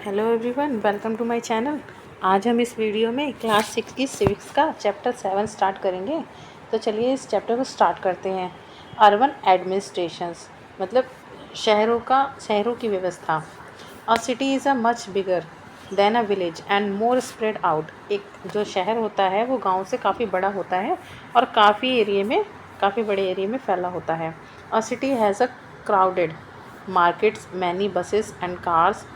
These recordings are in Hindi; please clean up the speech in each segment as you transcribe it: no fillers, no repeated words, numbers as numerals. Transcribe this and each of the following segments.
Hello everyone, welcome to my channel. आज हम इस वीडियो में क्लास 6 की सिविक्स का चैप्टर 7 स्टार्ट करेंगे। तो चलिए इस चैप्टर को स्टार्ट करते हैं। अर्बन एडमिनिस्ट्रेशंस मतलब शहरों की व्यवस्था। अ city is a much bigger than a village and more spread out. एक जो शहर होता है वो गांव से काफ़ी बड़ा होता है और काफ़ी बड़े एरिया में फैला होता है। अ city has a crowded markets, many buses and cars,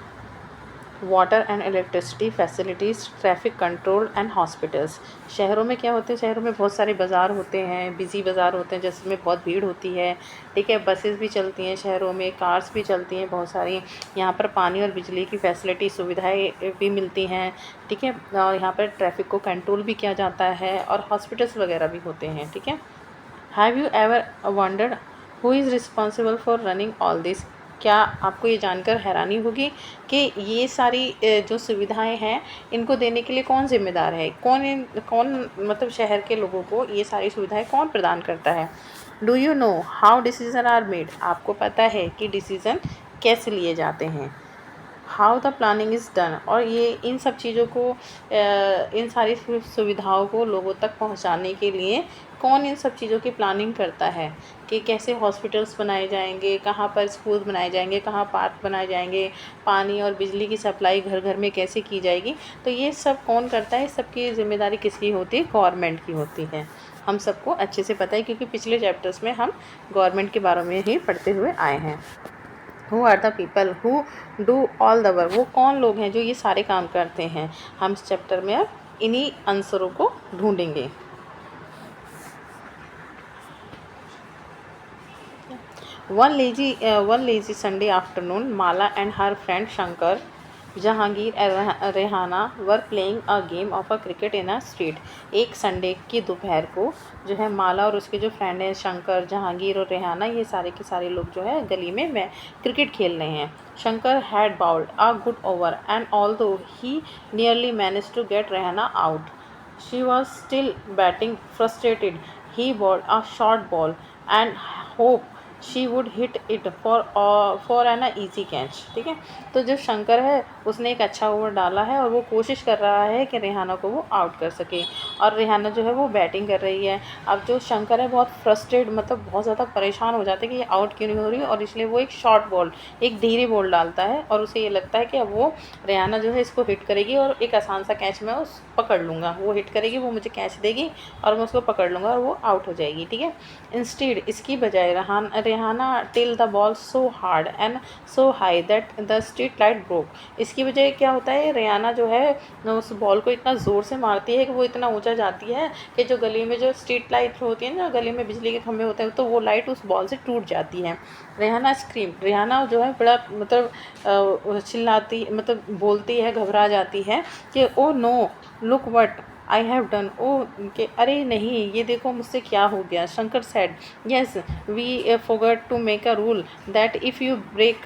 water and electricity facilities, traffic control and hospitals. शहरों में क्या होते हैं, शहरों में बहुत सारे बाज़ार होते हैं, बिजी बाज़ार होते हैं जिसमें बहुत भीड़ होती है। ठीक है, बसेस भी चलती हैं शहरों में, कार्स भी चलती हैं बहुत सारी। यहाँ पर पानी और बिजली की फैसिलिटी सुविधाएं भी मिलती हैं। ठीक है, और यहाँ पर ट्रैफिक को कंट्रोल भी किया जाता है और हॉस्पिटल्स वगैरह भी होते हैं। ठीक है। Have you ever wondered who is responsible for running all this? क्या आपको ये जानकर हैरानी होगी कि ये सारी जो सुविधाएं हैं इनको देने के लिए कौन ज़िम्मेदार है, कौन मतलब शहर के लोगों को ये सारी सुविधाएं कौन प्रदान करता है। Do you know how decision are made? आपको पता है कि डिसीज़न कैसे लिए जाते हैं। How the planning is done, और ये इन सब चीज़ों को इन सारी सुविधाओं को लोगों तक पहुंचाने के लिए कौन इन सब चीज़ों की प्लानिंग करता है कि कैसे हॉस्पिटल्स बनाए जाएंगे, कहाँ पर स्कूल बनाए जाएंगे, कहाँ पार्क बनाए जाएंगे, पानी और बिजली की सप्लाई घर घर में कैसे की जाएगी। तो ये सब कौन करता है, सबकी जिम्मेदारी किसकी होती है? गवर्नमेंट की होती है। हम सबको अच्छे से पता है क्योंकि पिछले चैप्टर्स में हम गवर्नमेंट के बारे में ही पढ़ते हुए आए हैं। Who are the people who do all the work? वो कौन लोग हैं जो ये सारे काम करते हैं? हम इस चैप्टर में अब इन्हीं आंसरों को ढूंढेंगे। One lazy Sunday afternoon, Mala and her friend Shankar, Jahangir and Rehana were playing a game of a cricket in a street. एक संडे की दोपहर को जो है माला और उसके जो फ्रेंड हैं शंकर, जहांगीर और रेहाना, ये सारे के सारे लोग जो है गली में क्रिकेट खेल रहे हैं। Shankar had bowled a good over and although he nearly managed to get Rehana out, she was still batting frustrated. He bowled a short ball and hoped she would hit it for an easy catch. ठीक है, तो जो शंकर है उसने एक अच्छा ओवर डाला है और वो कोशिश कर रहा है कि रेहाना को वो आउट कर सके, और रेहाना जो है वो बैटिंग कर रही है। अब जो शंकर है बहुत फ्रस्ट्रेट, मतलब बहुत ज़्यादा परेशान हो जाता है कि ये आउट क्यों नहीं हो रही, और इसलिए वो एक शॉर्ट बॉल, एक धीरे बॉल डालता है और उसे ये लगता है कि अब वो रेहाना जो है इसको हिट करेगी और एक आसान सा कैच मैं उस पकड़ लूँगा, वो हिट करेगी, वो मुझे कैच देगी और मैं उसको पकड़ लूँगा और वो आउट हो जाएगी। ठीक है, इंस्टेड इसकी बजाय Rehana till the ball so hard and so high that the street light broke. इसकी बजाय क्या होता है, रेहाना जो है उस बॉल को इतना ज़ोर से मारती है कि वो इतना ऊंचा जाती है कि जो गली में जो स्ट्रीट लाइट होती है ना, गली में बिजली के खंभे होते हैं, तो वो लाइट उस बॉल से टूट जाती है। रेहाना जो है बड़ा मतलब चिल्लाती, मतलब बोलती है, घबरा जाती है कि oh no look what I have done. Okay अरे नहीं, ये देखो मुझसे क्या हो गया। Shankar said yes we forgot to make a rule that if you break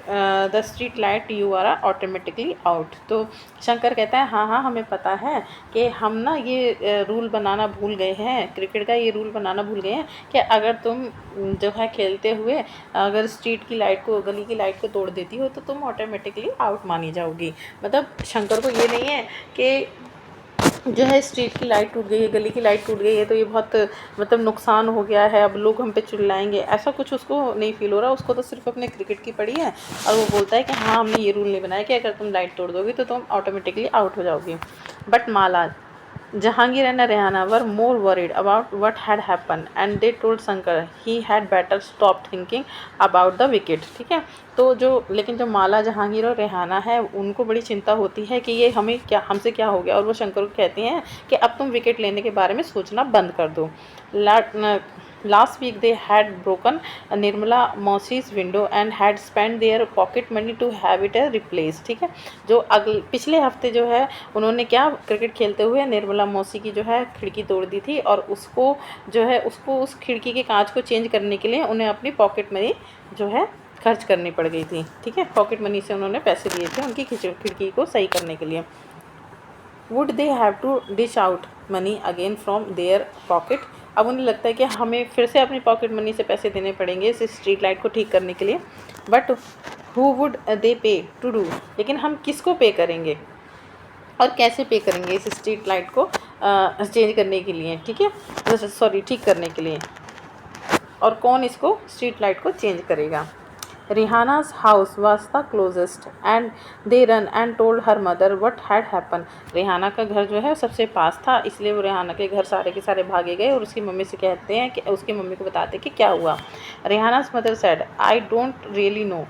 the street light you are automatically out. तो शंकर कहता है हाँ हाँ हमें पता है कि हम ना ये रूल बनाना भूल गए हैं, क्रिकेट का ये रूल बनाना भूल गए हैं कि अगर तुम जो है खेलते हुए अगर स्ट्रीट की लाइट को, गली की लाइट को तोड़ देती हो तो तुम ऑटोमेटिकली आउट मानी जाओगी। मतलब शंकर को ये नहीं है कि जो है स्ट्रीट की लाइट टूट गई है, गली की लाइट टूट गई है तो ये बहुत मतलब नुकसान हो गया है, अब लोग हम पे चिल्लाएंगे, ऐसा कुछ उसको नहीं फील हो रहा। उसको तो सिर्फ अपने क्रिकेट की पड़ी है और वो बोलता है कि हाँ हमने ये रूल नहीं बनाया कि अगर तुम लाइट तोड़ दोगी तो तुम ऑटोमेटिकली आउट हो जाओगी। But Mala, Jahangir and Rehana were more worried about what had happened and they told Shankar he had better stop thinking about the wicket। ठीक है, तो लेकिन जो माला, जहांगीर और रेहाना है उनको बड़ी चिंता होती है कि ये हमसे क्या हो गया, और वो शंकर को कहती हैं कि अब तुम विकेट लेने के बारे में सोचना बंद कर दो। Last week they had broken Nirmala Mausi's window and had spent their pocket money to have it replaced। ठीक है, जो पिछले हफ्ते जो है उन्होंने क्या क्रिकेट खेलते हुए निर्मला मौसी की जो है खिड़की तोड़ दी थी और उसको उस खिड़की के कांच को चेंज करने के लिए उन्हें अपनी पॉकेट मनी जो है खर्च करनी पड़ गई थी। ठीक है, पॉकेट मनी से उन्होंने पैसे लिए थे उनकी खिड़की को सही करने के लिए। Would they have to dish out money again from their pocket? अब उन्हें लगता है कि हमें फिर से अपनी पॉकेट मनी से पैसे देने पड़ेंगे इस स्ट्रीट लाइट को ठीक करने के लिए। बट हु वुड दे पे टू डू, लेकिन हम किसको पे करेंगे और कैसे पे करेंगे इस स्ट्रीट लाइट को चेंज करने के लिए, ठीक है, सॉरी ठीक करने के लिए, और कौन इसको स्ट्रीट लाइट को चेंज करेगा। रिहाना's house was the closest and they run and told her mother what had happened। Rehana का घर जो है सबसे पास था, इसलिए वो रिहाना के घर सारे के सारे भागे गए और उसकी मम्मी से कहते हैं कि उसकी मम्मी को बताते कि क्या हुआ। रिहाना's mother said I don't really know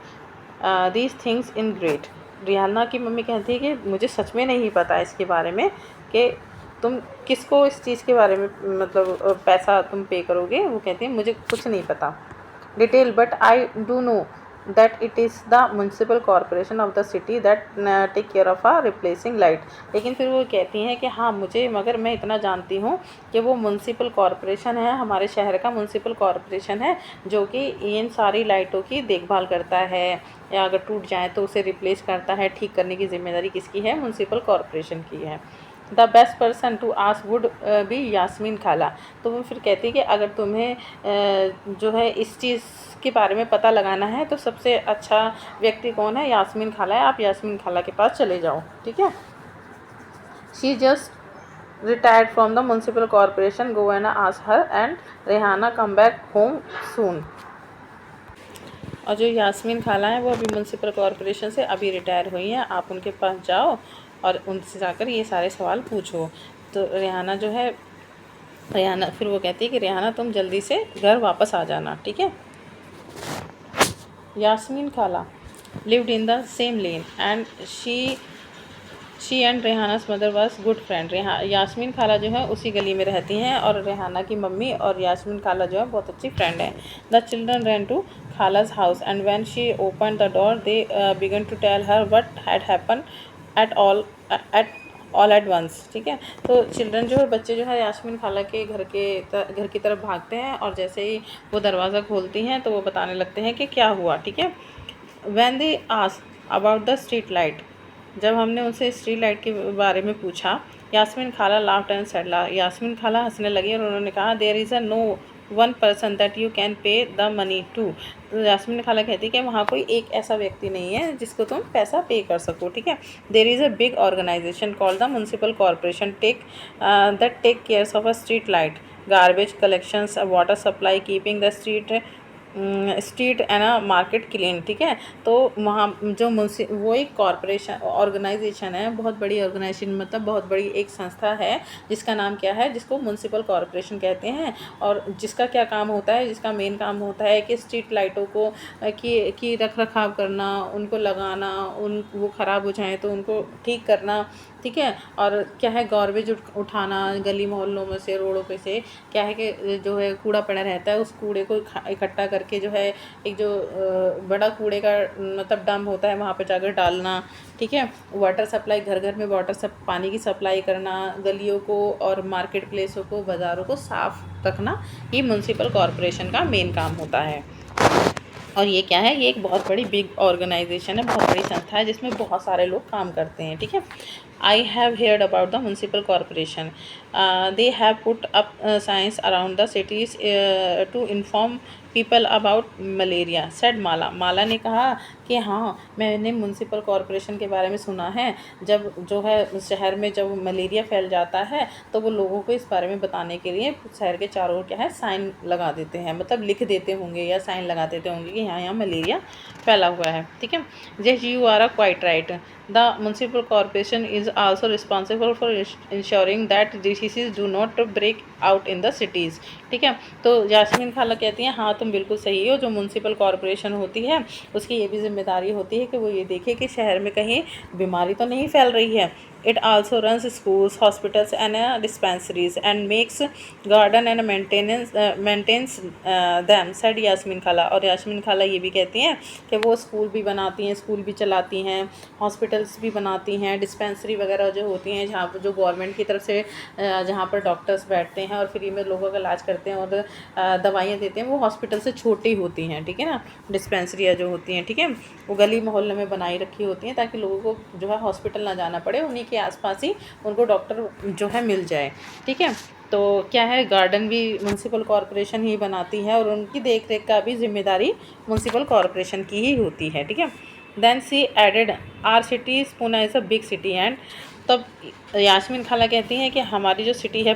these things in great। Rehana की मम्मी कहती है कि मुझे सच में नहीं पता इसके बारे में कि तुम किसको इस चीज़ के बारे में मतलब पैसा तुम पे करोगे। वो कहती है मुझे कुछ नहीं पता detail, but I do know that it is the municipal corporation of the city that take care of a replacing light। लेकिन फिर वो कहती हैं कि हाँ मुझे, मगर मैं इतना जानती हूँ कि वो म्यूनसिपल कॉरपोरेशन है, हमारे शहर का म्यूनसिपल कॉरपोरेशन है जो कि इन सारी लाइटों की देखभाल करता है, या अगर टूट जाए तो उसे रिप्लेस करता है। ठीक करने की जिम्मेदारी किसकी है? म्यूनसिपल कॉरपोरेशन की है। The best person to ask would be Yasmin Khala. तो वो फिर कहती है कि अगर तुम्हें जो है इस चीज़ के बारे में पता लगाना है तो सबसे अच्छा व्यक्ति कौन है? यास्मीन खाला है, आप यास्मीन खाला के पास चले जाओ, ठीक है। She just retired from the municipal corporation, go and ask her and Rehana come back home soon. और जो यास्मीन खाला है वो अभी म्यूनसिपल कॉरपोरेशन से अभी रिटायर हुई हैं, आप उनके पास जाओ और उनसे जाकर ये सारे सवाल पूछो। तो रेहाना जो है, रेहाना फिर वो कहती है कि रेहाना तुम जल्दी से घर वापस आ जाना, ठीक है। यास्मीन खाला lived in the same lane and she and रेहाना's mother was good friend। Yasmin खाला जो है उसी गली में रहती हैं और रेहाना की मम्मी और यास्मीन खाला जो है बहुत अच्छी फ्रेंड है। The children ran to खाला's house and when she opened the door they began to tell her what had happened all at once, ठीक है। तो चिल्ड्रन जो है, बच्चे जो है यास्मीन खाला के घर की तरफ भागते हैं और जैसे ही वो दरवाज़ा खोलती हैं तो वो बताने लगते हैं कि क्या हुआ, ठीक है। When they asked about the street light, जब हमने उनसे स्ट्रीट लाइट के बारे में पूछा, यास्मीन खाला laughed and said, यास्मीन खाला हंसने लगी और उन्होंने कहा there is a no one person that you can pay the money to। तो यास्मीन खाला कहती है कि वहाँ कोई एक ऐसा व्यक्ति नहीं है जिसको तुम पैसा पे कर सको, ठीक है। there is a big organization called the municipal corporation that take cares of a street light, garbage collections, water supply, keeping the street and market clean, ठीक है। तो वहाँ जो वो एक कॉरपोरेशन ऑर्गेनाइजेशन है, बहुत बड़ी ऑर्गेनाइजेशन, मतलब बहुत बड़ी एक संस्था है जिसका नाम क्या है, जिसको म्यूनसिपल कॉरपोरेशन कहते हैं, और जिसका क्या काम होता है, जिसका मेन काम होता है कि स्ट्रीट लाइटों को की रख रखाव करना, उनको लगाना, वो ख़राब हो जाए तो उनको ठीक करना, ठीक है। और क्या है, गार्बेज उठाना गली मोहल्लों में से, रोडों पे से, क्या है कि जो है कूड़ा पड़ा रहता है उस कूड़े को इकट्ठा करके जो है एक जो बड़ा कूड़े का मतलब डंप होता है वहाँ पे जाकर डालना, ठीक है। वाटर सप्लाई, घर घर में पानी की सप्लाई करना, गलियों को और मार्केट प्लेसों को, बाज़ारों को साफ़ रखना, ये म्यूनसिपल कॉरपोरेशन का मेन काम होता है। और ये क्या है, ये एक बहुत बड़ी बिग ऑर्गेनाइजेशन है, बहुत बड़ी संस्था है जिसमें बहुत सारे लोग काम करते हैं, ठीक है। I have heard about the municipal corporation. They have put up signs around the cities to inform people about malaria, said माला। माला ने कहा कि हाँ मैंने म्यूनसिपल कॉरपोरेशन के बारे में सुना है, जब जो है शहर में जब मलेरिया फैल जाता है तो वो लोगों को इस बारे में बताने के लिए शहर के चारों ओर क्या है साइन लगा देते हैं, मतलब लिख देते होंगे या साइन लगा देते होंगे कि यहाँ मलेरिया फैला हुआ है, ठीक है। Yes, you are quite right. The municipal corporation is also responsible for ensuring that diseases do not break out in the cities, ठीक है। तो यास्मीन खाला कहती हैं हाँ तुम बिल्कुल सही हो, जो म्यूनसिपल कॉरपोरेशन होती है उसकी ये भी जिम्मेदारी होती है कि वो ये देखे कि शहर में कहीं बीमारी तो नहीं फैल रही है। It also runs schools, hospitals and dispensaries and makes garden and maintains them, said Yasmin खाला। और यास्मीन खाला ये भी कहती हैं कि वो स्कूल भी बनाती हैं, स्कूल भी चलाती हैं, हॉस्पिटल्स भी बनाती हैं, डिस्पेंसरी वगैरह जो होती हैं जहाँ पर जो गवर्नमेंट की तरफ से जहाँ पर डॉक्टर्स बैठते हैं और फ्री में लोगों का इलाज करते हैं और दवाइयाँ देते हैं, वो हॉस्पिटल से छोटी होती हैं, ठीक है ना। डिस्पेंसरियाँ जो होती हैं, ठीक है, वो गली मोहल्ले में बनाई रखी होती हैं ताकि लोगों को जो है हॉस्पिटल ना जाना पड़े, उन्हीं के आसपास ही उनको डॉक्टर जो है मिल जाए, ठीक है। तो क्या है, गार्डन भी म्यूनसिपल कॉरपोरेशन ही बनाती है और उनकी देख रेख का भी जिम्मेदारी म्यूनसिपल कॉरपोरेशन की ही होती है, ठीक है। Then she added our city Poona is a big city and तब यास्मीन खाला कहती हैं कि हमारी जो सिटी है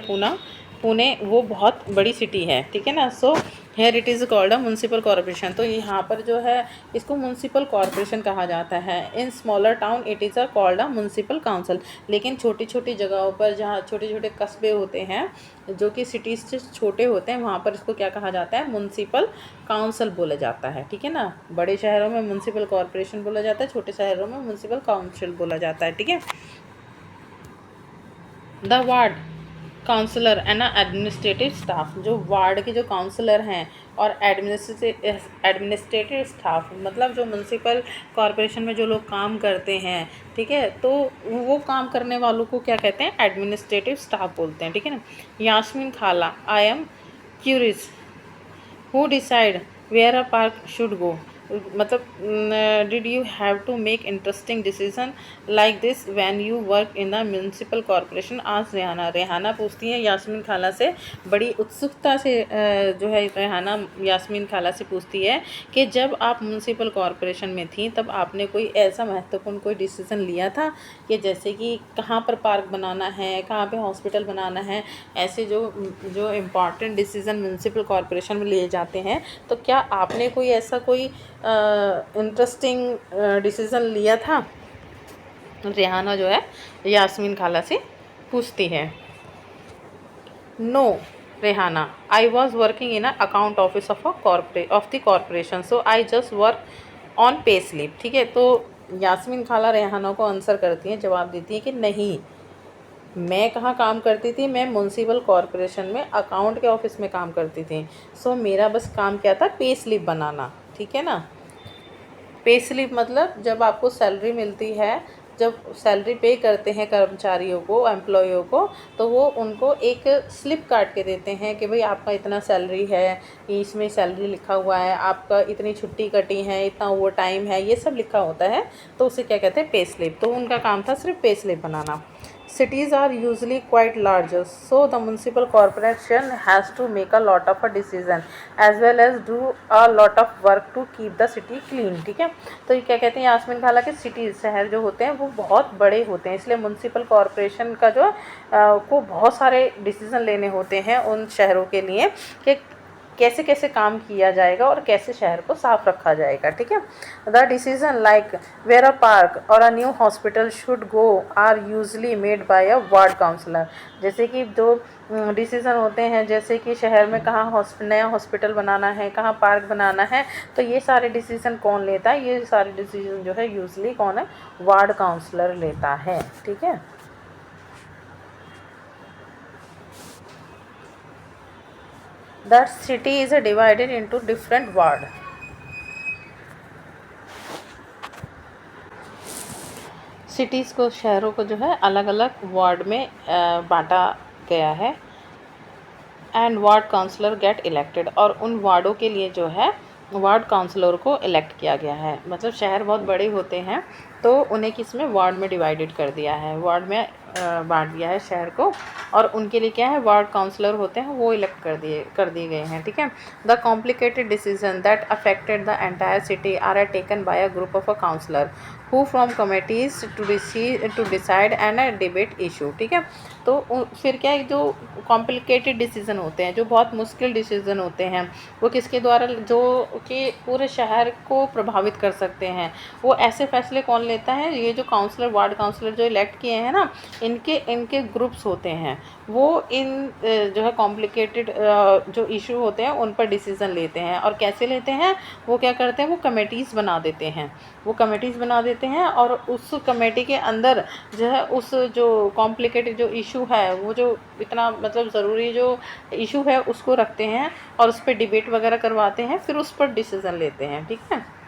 पुणे वो बहुत बड़ी सिटी है, ठीक है ना। So here it is called a municipal corporation, तो यहाँ पर जो है इसको म्यूनसिपल कॉरपोरेशन कहा जाता है। In smaller town it is a called a municipal council, लेकिन छोटी छोटी जगहों पर जहाँ छोटे छोटे कस्बे होते हैं जो कि सिटीज़ से छोटे होते हैं वहाँ पर इसको क्या कहा जाता है, म्यूनसिपल काउंसिल बोला जाता है, ठीक है ना। बड़े शहरों में म्यूनसिपल कॉरपोरेशन बोला जाता है, छोटे शहरों में म्यूनसिपल काउंसिल बोला जाता है, ठीक है। The ward councillor and administrative staff, जो वार्ड के जो काउंसलर हैं और एडमिनिस्ट्रेटिव स्टाफ मतलब जो म्यूनसिपल कॉरपोरेशन में जो लोग काम करते हैं, ठीक है, तो वो काम करने वालों को क्या कहते हैं, एडमिनिस्ट्रेटिव स्टाफ बोलते हैं, ठीक है ना। यास्मीन खाला, I am curious who decide where a park should go, मतलब did you have to make interesting decision like this when you work in the municipal corporation, आज रेहाना पूछती हैं यास्मीन खाला से, बड़ी उत्सुकता से जो है रेहाना यास्मीन खाला से पूछती है कि जब आप म्यूनसिपल कॉरपोरेशन में थी तब आपने कोई ऐसा महत्वपूर्ण कोई डिसीज़न लिया था कि जैसे कि कहाँ पर पार्क बनाना है, कहाँ पे हॉस्पिटल बनाना है, ऐसे जो इम्पॉर्टेंट डिसीज़न म्यूनसिपल कॉरपोरेशन में लिए जाते हैं, तो क्या आपने कोई ऐसा कोई इंटरेस्टिंग डिसीज़न लिया था, रेहाना जो है यास्मीन खाला से पूछती है। No Rehana, I was working in account office of the corporation, so I just work on pay slip, ठीक है। तो यास्मीन खाला रेहाना को आंसर करती हैं, जवाब देती हैं कि नहीं, मैं कहाँ काम करती थी, मैं म्यूनसिपल कॉरपोरेशन में अकाउंट के ऑफिस में काम करती थी। सो मेरा बस काम क्या था, पे स्लिप बनाना, ठीक है ना। पे स्लिप मतलब जब आपको सैलरी मिलती है, जब सैलरी पे करते हैं कर्मचारियों को, एम्प्लॉययों को, तो वो उनको एक स्लिप काट के देते हैं कि भाई आपका इतना सैलरी है, इसमें सैलरी लिखा हुआ है, आपका इतनी छुट्टी कटी है, इतना वो टाइम है, ये सब लिखा होता है, तो उसे क्या कहते हैं, पे स्लिप। तो उनका काम था सिर्फ pay slip banana. Cities are usually quite large, so the municipal corporation has to make a lot of a decision as well as do a lot of work to keep the city clean, ठीक है। तो ये क्या कहते हैं यास्मीन खाला के सिटीज़ शहर जो होते हैं वो बहुत बड़े होते हैं, इसलिए म्यूनसिपल कॉरपोरेशन का जो को बहुत सारे डिसीज़न लेने होते हैं उन शहरों के लिए कि कैसे कैसे काम किया जाएगा और कैसे शहर को साफ रखा जाएगा, ठीक है। The decision like where a park or a new hospital should go are usually made by a ward councillor, जैसे कि जो डिसीज़न होते हैं जैसे कि शहर में कहाँ नया हॉस्पिटल बनाना है, कहाँ पार्क बनाना है, तो ये सारे डिसीज़न कौन लेता है, ये सारे डिसीज़न जो है यूजली कौन है, वार्ड काउंसलर लेता है, ठीक है। That city is divided into different ward. Cities को, शहरों को जो है अलग अलग वार्ड में बांटा गया है। And ward councillor get elected, और उन वार्डों के लिए जो है वार्ड काउंसलर को इलेक्ट किया गया है। मतलब शहर बहुत बड़े होते हैं तो उन्हें किस में, वार्ड में डिवाइडेड कर दिया है, वार्ड में बांट दिया है शहर को, और उनके लिए क्या है, वार्ड काउंसलर होते हैं वो इलेक्ट कर दिए गए हैं, ठीक है। The complicated decision that affected the entire city are taken by a group of a councillor who from committees to decide and debate issue, ठीक है। तो फिर क्या है, जो कॉम्प्लिकेटेड डिसीज़न होते हैं, जो बहुत मुश्किल डिसीज़न होते हैं, वो किसके द्वारा, जो कि पूरे शहर को प्रभावित कर सकते हैं, वो ऐसे फैसले कौन लेता है, ये जो काउंसलर, वार्ड काउंसलर जो इलेक्ट किए हैं ना, इनके ग्रुप्स होते हैं, वो इन जो है कॉम्प्लिकेटेड जो इशू होते हैं उन पर डिसीज़न लेते हैं। और कैसे लेते हैं, वो क्या करते हैं, वो कमेटीज़ बना देते हैं, और उस कमेटी के अंदर जो है उस जो कॉम्प्लिकेटेड जो इशू है, वो जो इतना मतलब ज़रूरी जो इशू है उसको रखते हैं और उस पर डिबेट वगैरह करवाते हैं, फिर उस पर डिसीज़न लेते हैं, ठीक है।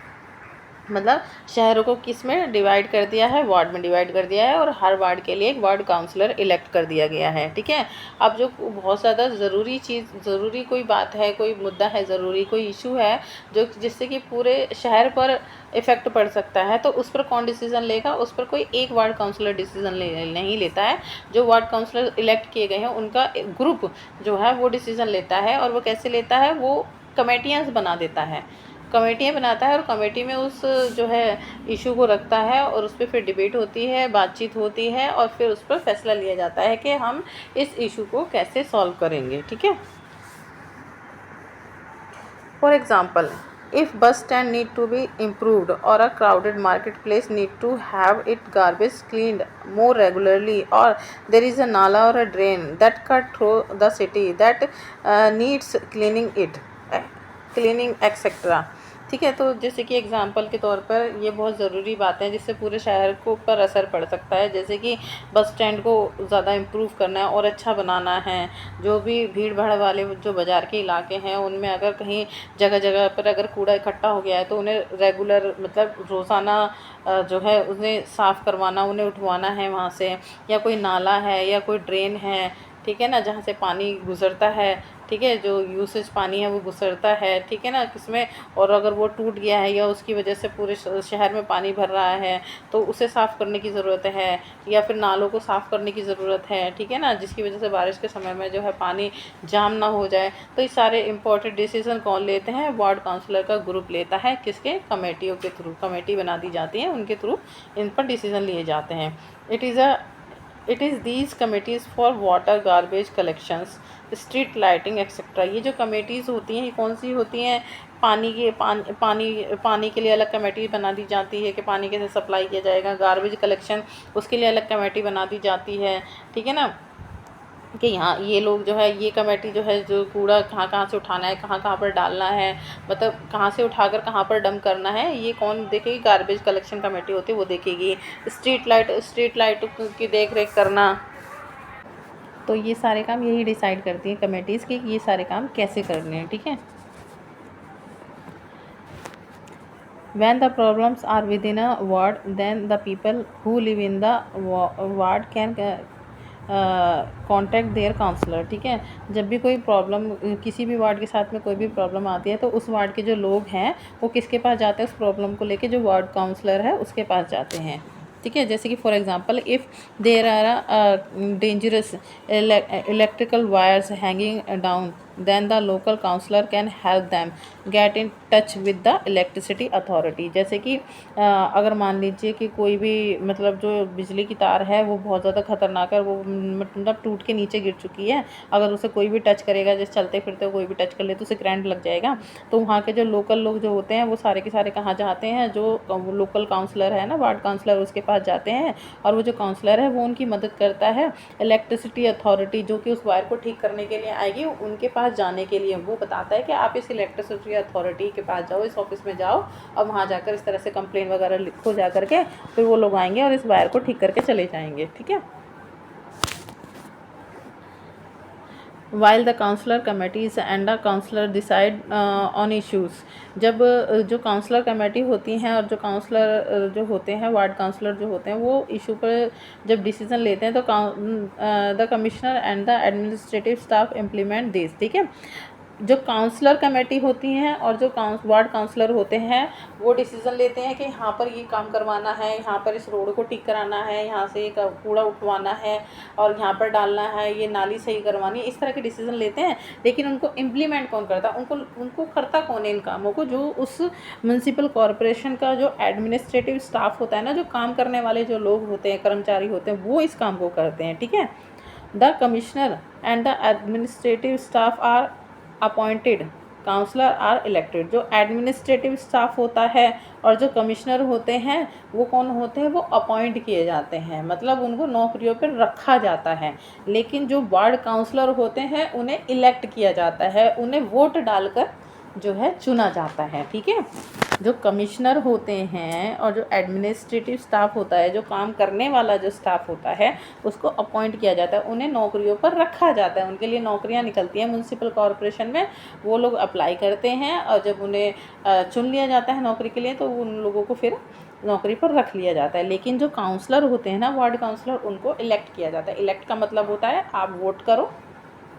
मतलब शहरों को किस में डिवाइड कर दिया है, वार्ड में डिवाइड कर दिया है, और हर वार्ड के लिए एक वार्ड काउंसलर इलेक्ट कर दिया गया है, ठीक है। अब जो बहुत ज़्यादा ज़रूरी कोई बात है, कोई मुद्दा है, ज़रूरी कोई इशू है जो जिससे कि पूरे शहर पर इफ़ेक्ट पड़ सकता है, तो उस पर कौन डिसीज़न लेगा, उस पर कोई एक वार्ड काउंसलर डिसीज़न नहीं लेता है। जो वार्ड काउंसलर इलेक्ट किए गए हैं उनका ग्रुप जो है वो डिसीज़न लेता है, और वो कैसे लेता है, वो कमेटियाँ बना देता है। कमेटियाँ बनाता है और कमेटी में उस जो है इशू को रखता है और उस पर फिर डिबेट होती है, बातचीत होती है और फिर उस पर फैसला लिया जाता है कि हम इस इशू को कैसे सॉल्व करेंगे। ठीक है। For example, if bus stand need to be improved or a crowded marketplace need to have its garbage cleaned more regularly, or there is a nala or a drain that cut through the city that needs cleaning etc. ठीक है। तो जैसे कि एग्जांपल के तौर पर ये बहुत ज़रूरी बातें हैं जिससे पूरे शहर को पर असर पड़ सकता है। जैसे कि बस स्टैंड को ज़्यादा इम्प्रूव करना है और अच्छा बनाना है। जो भी भीड़ भाड़ वाले जो बाज़ार के इलाके हैं उनमें अगर कहीं जगह जगह पर अगर कूड़ा इकट्ठा हो गया है तो उन्हें रेगुलर मतलब रोज़ाना जो है उन्हें साफ़ करवाना, उन्हें उठवाना है वहाँ से। या कोई नाला है या कोई ड्रेन है, ठीक है ना, जहाँ से पानी गुज़रता है, ठीक है, जो यूसेज पानी है वो गुजरता है, ठीक है ना, किसमें, और अगर वो टूट गया है या उसकी वजह से पूरे शहर में पानी भर रहा है तो उसे साफ़ करने की ज़रूरत है। या फिर नालों को साफ़ करने की ज़रूरत है, ठीक है ना, जिसकी वजह से बारिश के समय में जो है पानी जाम ना हो जाए। तो ये सारे इंपॉर्टेंट डिसीज़न कौन लेते हैं? वार्ड काउंसलर का ग्रुप लेता है। किसके? कमेटियों के थ्रू। कमेटी बना दी जाती है, उनके थ्रू इन पर डिसीज़न लिए जाते हैं। It is these committees for water, garbage collections, street lighting etcetera. ये जो कमेटीज़ होती हैं ये कौन सी होती हैं? पानी के लिए अलग कमेटी बना दी जाती है कि पानी कैसे सप्लाई किया जाएगा। गार्बेज कलेक्शन उसके लिए अलग कमेटी बना दी जाती है, ठीक है ना, कि यहाँ ये लोग जो है ये कमेटी जो है जो कूड़ा कहाँ कहाँ से उठाना है, कहाँ कहाँ पर डालना है, मतलब कहाँ से उठाकर कहाँ पर डंप करना है, ये कौन देखेगी? गार्बेज कलेक्शन कमेटी होती है, वो देखेगी। स्ट्रीट लाइट की देख रेख करना। तो ये सारे काम यही डिसाइड करती हैं कमेटीज़ कि ये सारे काम कैसे करने हैं। ठीक है। When the problems are within a ward, then the people who live in the ward can contact their councillor. ठीक है। जब भी कोई प्रॉब्लम किसी भी वार्ड के साथ में कोई भी प्रॉब्लम आती है तो उस वार्ड के जो लोग हैं वो किसके पास जाते हैं? उस प्रॉब्लम को लेके जो वार्ड काउंसलर है उसके पास जाते हैं। ठीक है। जैसे कि for example if there are dangerous electrical wires hanging down, then the local counselor can help them get in touch with the electricity authority। जैसे कि अगर मान लीजिए कि कोई भी मतलब जो बिजली की तार है वो बहुत ज़्यादा ख़तरनाक है, वो मतलब टूट के नीचे गिर चुकी है, अगर उसे कोई भी टच करेगा, जैसे चलते फिरते कोई भी टच कर ले तो उसे करंट लग जाएगा। तो वहाँ के जो लोकल लोग जो होते हैं वो सारे के सारे कहाँ जाते हैं? जो लोकल काउंसलर है ना, वार्ड काउंसलर, उसके पास जाते हैं और वो जो काउंसलर है वो उनकी मदद करता है। इलेक्ट्रिसिटी अथॉरिटी जो कि उस वायर को ठीक करने के लिए आएगी, उनके पास जाने के लिए वो बताता है कि आप इस इलेक्ट्रिसिटी अथॉरिटी के पास जाओ, इस ऑफिस में जाओ और वहाँ जाकर इस तरह से कंप्लेन वगैरह लिखो जा करके, फिर वो लोग आएंगे और इस वायर को ठीक करके चले जाएंगे। ठीक है। While the counselor committees and the counselor decide on issues, जब जो काउंसलर कमेटी होती हैं और जो काउंसलर जो होते हैं, वार्ड काउंसलर जो होते हैं, वो इशू पर जब डिसीजन लेते हैं तो the commissioner and the administrative staff implement this. ठीक है। जो काउंसलर कमेटी होती हैं और जो वार्ड काउंसलर होते हैं वो डिसीज़न लेते हैं कि यहाँ पर ये काम करवाना है, यहाँ पर इस रोड को ठीक कराना है, यहाँ से कूड़ा उठवाना है और यहाँ पर डालना है, ये नाली सही करवानी है, इस तरह के डिसीज़न लेते हैं। लेकिन उनको इम्प्लीमेंट कौन करता है? उनको करता कौन है इन कामों को? जो उस म्यूनसिपल कॉरपोरेशन का जो एडमिनिस्ट्रेटिव स्टाफ होता है ना, जो काम करने वाले जो लोग होते हैं, कर्मचारी होते हैं, वो इस काम को करते हैं। ठीक है। The commissioner and the administrative staff are appointed, councillor are elected. जो एडमिनिस्ट्रेटिव स्टाफ होता है और जो कमिश्नर होते हैं वो कौन होते हैं? वो अपॉइंट किए जाते हैं, मतलब उनको नौकरियों पर रखा जाता है। लेकिन जो वार्ड काउंसलर होते हैं उन्हें इलेक्ट किया जाता है, उन्हें वोट डालकर जो है चुना जाता है। ठीक है। जो कमिश्नर होते हैं और जो एडमिनिस्ट्रेटिव स्टाफ होता है, जो काम करने वाला जो स्टाफ होता है, उसको अपॉइंट किया जाता है, उन्हें नौकरियों पर रखा जाता है। उनके लिए नौकरियां निकलती हैं म्यूनसिपल कॉरपोरेशन में, वो लोग अप्लाई करते हैं और जब उन्हें चुन लिया जाता है नौकरी के लिए तो उन लोगों को फिर नौकरी पर रख लिया जाता है। लेकिन जो काउंसलर होते हैं ना, वार्ड काउंसलर, उनको इलेक्ट किया जाता है। इलेक्ट का मतलब होता है आप वोट करो,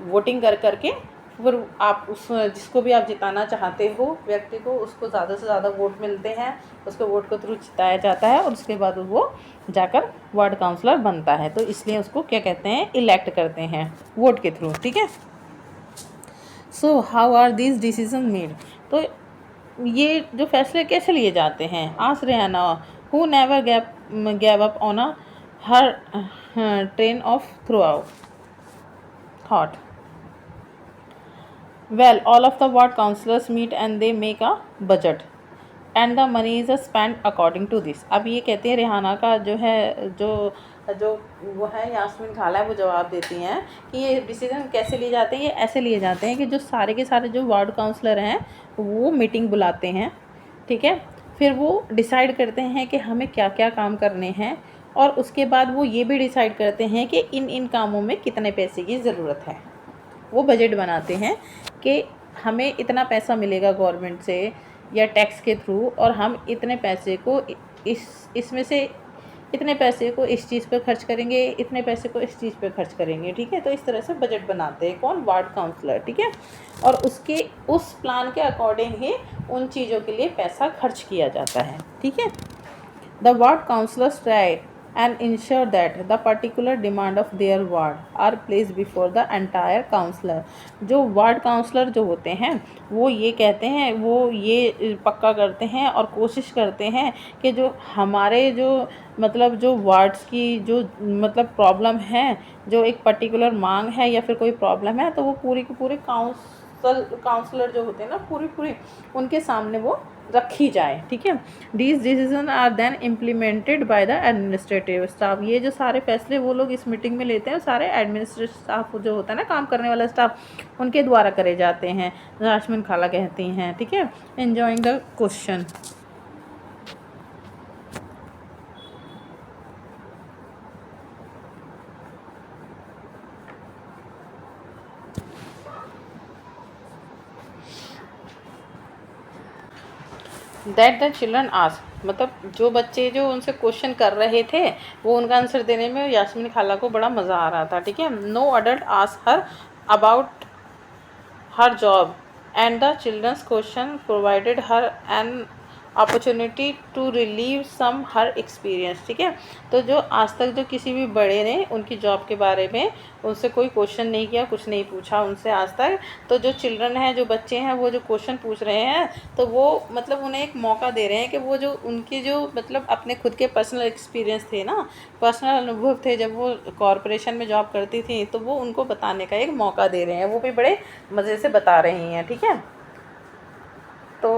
वोटिंग कर करके फिर आप उस जिसको भी आप जिताना चाहते हो व्यक्ति को, उसको ज़्यादा से ज़्यादा वोट मिलते हैं, उसको वोट के थ्रू जिताया जाता है और उसके बाद वो जाकर वार्ड काउंसलर बनता है। तो इसलिए उसको क्या कहते हैं? इलेक्ट करते हैं वोट के थ्रू। ठीक है। So how are these decision made? तो ये जो फैसले कैसे लिए जाते हैं? Asked Rehana who never gave up on a her train of thought. Well, all of the ward councillors meet and they make a budget and the money is spent according to this. अब ये कहते हैं रेहाना का जो है जो जो वो है यास्मीन खाला है, वो जवाब देती हैं कि ये डिसीजन कैसे लिए जाते हैं। ये ऐसे लिए जाते हैं कि जो सारे के सारे जो वार्ड काउंसलर हैं वो मीटिंग बुलाते हैं, ठीक है। फिर वो डिसाइड करते हैं कि हमें क्या क्या काम करने हैं और उसके बाद वो ये भी डिसाइड करते हैं कि इन इन कामों में कितने पैसे की ज़रूरत है। वो बजट बनाते हैं कि हमें इतना पैसा मिलेगा गवर्नमेंट से या टैक्स के थ्रू और हम इतने पैसे को इसमें से इतने पैसे को इस चीज़ पर खर्च करेंगे, इतने पैसे को इस चीज़ पर खर्च करेंगे, ठीक है। तो इस तरह से बजट बनाते हैं कौन? वार्ड काउंसलर, ठीक है। और उसके उस प्लान के अकॉर्डिंग ही उन चीज़ों के लिए पैसा खर्च किया जाता है, ठीक है। The ward councillors try and ensure that the particular demand of their ward are placed before the entire councillor. जो वार्ड काउंसलर जो होते हैं वो ये कहते हैं, वो ये पक्का करते हैं और कोशिश करते हैं कि जो हमारे जो मतलब जो वार्ड्स की जो मतलब प्रॉब्लम है, जो एक पर्टिकुलर मांग है या फिर कोई प्रॉब्लम है, तो वो पूरी की पूरी काउंसलर जो होते हैं ना पूरी उनके सामने वो रखी जाए, ठीक है। These decision are then implemented by the administrative staff. ये जो सारे फैसले वो लोग इस मीटिंग में लेते हैं सारे एडमिनिस्ट्रेटिव स्टाफ जो होता है ना, काम करने वाला स्टाफ, उनके द्वारा करे जाते हैं, यास्मीन खाला कहती हैं, ठीक है। Enjoying the question. That the children ask, मतलब जो बच्चे जो उनसे क्वेश्चन कर रहे थे वो उनका आंसर देने में यास्मीन खाला को बड़ा मज़ा आ रहा था, ठीक है। No adult ask her about her job and the children's question provided her an opportunity to relive some her experience, ठीक है। तो जो आज तक जो किसी भी बड़े ने उनकी जॉब के बारे में उनसे कोई क्वेश्चन नहीं किया, कुछ नहीं पूछा उनसे आज तक, तो जो चिल्ड्रन हैं, जो बच्चे हैं, वो जो क्वेश्चन पूछ रहे हैं तो वो मतलब उन्हें एक मौका दे रहे हैं कि वो जो उनके जो मतलब अपने खुद के पर्सनल एक्सपीरियंस थे ना, पर्सनल अनुभव थे जब वो कॉरपोरेशन में जॉब करती थी, तो वो उनको बताने का एक मौका दे रहे हैं, वो भी बड़े मज़े से बता रही हैं, ठीक है। तो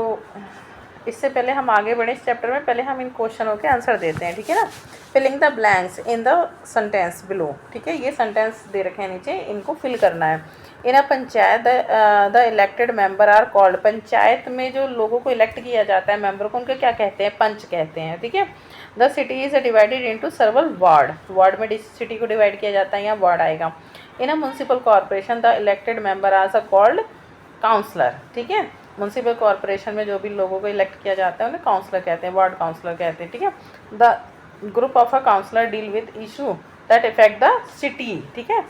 इससे पहले हम आगे बढ़े इस चैप्टर में, पहले हम इन क्वेश्चनों के आंसर देते हैं, ठीक है ना। Filling the blanks in the sentence below, ठीक है। ये सेंटेंस दे रखे हैं नीचे, इनको फिल करना है। In a panchayat the elected member are called, panchayat में जो लोगों को इलेक्ट किया जाता है मेंबर को, उनको क्या कहते हैं? पंच कहते हैं, ठीक है। The city is divided into several ward, ward में सिटी को डिवाइड किया जाता है, यहाँ वार्ड आएगा। In a municipal corporation the elected member are called councillor, ठीक है। म्यूनसिपल कॉर्पोरेशन में जो भी लोगों को इलेक्ट किया जाता है उन्हें काउंसलर कहते हैं, वार्ड काउंसलर कहते हैं, ठीक है। The group of a councillor deal with issue that effect the city, ठीक है।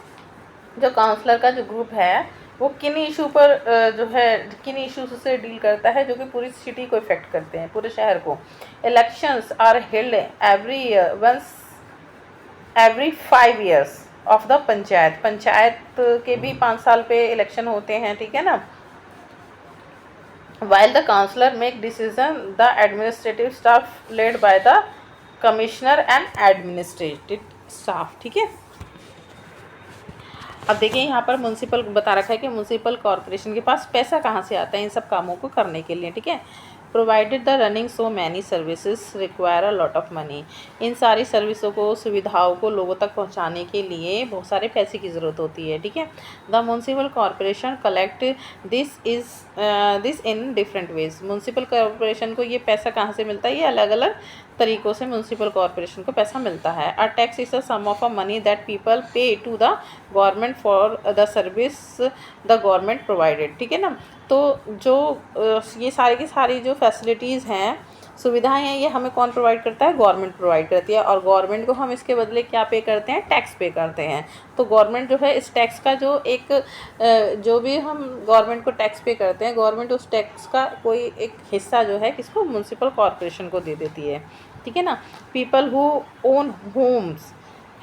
जो काउंसलर का जो ग्रुप है वो किन इशू पर जो है किन इशूज से डील करता है जो कि पूरी सिटी को इफेक्ट करते हैं, पूरे शहर को। Elections are held every year once every 5 years of the panchayat, panchayat के भी 5 साल पे इलेक्शन होते हैं, ठीक है ना। While the councillor make decision, the administrative staff led by the commissioner and administrative staff, ठीक है। अब देखिए यहाँ पर म्यूनसिपल बता रखा है कि म्यूनसिपल कॉर्पोरेशन के पास पैसा कहाँ से आता है इन सब कामों को करने के लिए, ठीक है। Provided the running so many services require a lot of money, इन सारी सर्विसों को, सुविधाओं को लोगों तक पहुँचाने के लिए बहुत सारे पैसे की ज़रूरत होती है, ठीक है। The municipal corporation collect this in different ways, municipal corporation को ये पैसा कहाँ से मिलता है? ये अलग अलग तरीक़ों से म्यूनसिपल कॉर्पोरेशन को पैसा मिलता है। A tax is a sum of a money that people pay to the government for the service the government provided, ठीक है ना। तो जो ये सारी की सारी जो फैसिलिटीज़ हैं, सुविधाएं हैं, ये हमें कौन प्रोवाइड करता है? गवर्नमेंट प्रोवाइड करती है। और गवर्नमेंट को हम इसके बदले क्या पे करते हैं? टैक्स पे करते हैं। तो गवर्नमेंट जो है इस टैक्स का जो एक जो भी हम गवर्नमेंट को टैक्स पे करते हैं, गवर्नमेंट उस टैक्स का कोई एक हिस्सा जो है किसको? म्यूनसिपल कॉर्पोरेशन को दे देती है, ठीक है ना। People who own homes